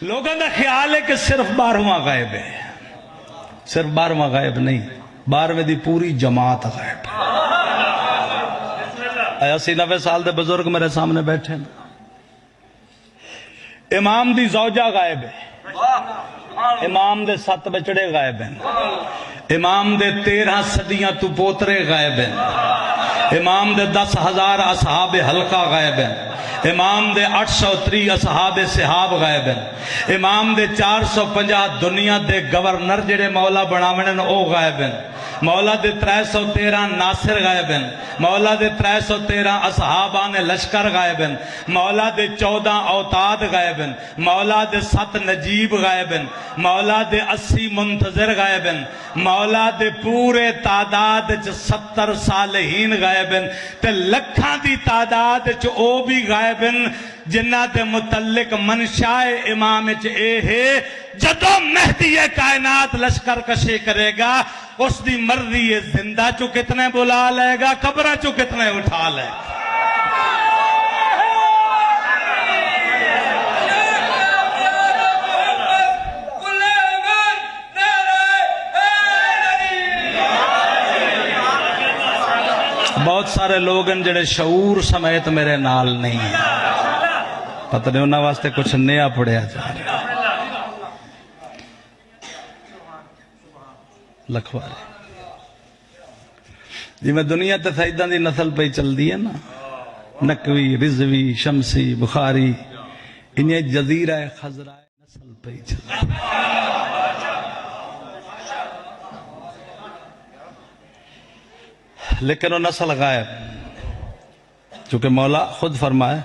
لوگوں کا خیال ہے کہ صرف 12واں غائب ہے، صرف 12واں غائب نہیں، 12ویں دی پوری جماعت غائب ہے۔ 80-90 سال دے بزرگ میرے سامنے بیٹھے ہیں۔ امام دی زوجہ غائب ہے، امام دے 7 بچڑے غائب ہیں، امام دے 13 صدیاں تو پوترے غائب ہیں، امام دے 10,000 اصحاب حلقہ غائب ہیں، امام دے 830 اصحاب صحاب غائب ہیں، امام دے 450 دنیا دے گورنر جڑے مولا بناونے او غائب ہیں، مولا دے 313 ناصر غائب ہیں، مولا دے 313 اصحابان لشکر غائب ہیں، مولا دے 14 اوتاد غائب ہیں، مولا دے 7 نجیب غائب ہیں، مولا دے 80 منتظر غائب ہیں، مولا دے پورے تعداد 70 صالحین غائب ہیں، تے لکھاں دی تعداد او بھی غائب ہیں جنہ دے متعلق منشاء امام اے ہے جدو مہدی کائنات لشکر کشی کرے گا اس دی مرضی ہے زندہ چو کتنے بلا لے گا قبرہ چو کتنے اٹھا لے گا۔ بہت سارے لوگ ہیں جڑے شعور سمیت میرے نال نہیں ہیں، پتہ نہیں انہاں واسطے کچھ نیا پڑھیا جا رہا لکھوارے جی میں دنیا تے سیداں دی نسل پہ چل دی ہے نا، نقوی، رضوی، شمسی، بخاری، انہیں جزیرہ خضرہ نسل پہ چل دی۔ لیکن وہ نسل غائب، چونکہ مولا خود فرمائے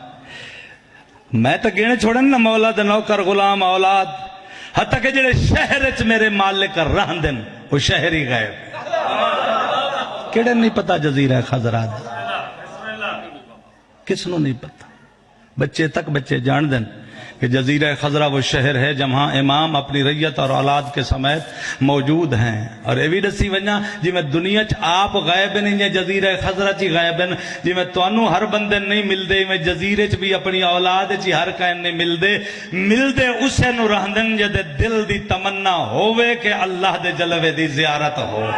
میں تو گینے چھوڑیں نا مولا دے نوکر غلام اولاد حتیٰ کہ جڑے شہر اچ میرے مالک رہن دن وہ شہر ہی غائب کیڑے نہیں پتا جزیرہ خضرہ دا کس نو نہیں پتا، بچے تک بچے جان دن کہ جزیرہ خضرہ وہ شہر ہے جہاں امام اپنی ریت اور اولاد کے سمیت موجود ہیں۔ اور ایوی دسی ونجا جی میں دنیا چ آپ غائب نہیں ہیں جزیرہ خضرہ چی غائب ہیں، جی میں توانو ہر بندے نہیں مل دے، میں جزیرے چ بھی اپنی اولاد چی ہر کائن نہیں مل دے اسے نو رہندن جدے دل دی تمنا ہوئے کہ اللہ دے جلوے دی زیارت ہو۔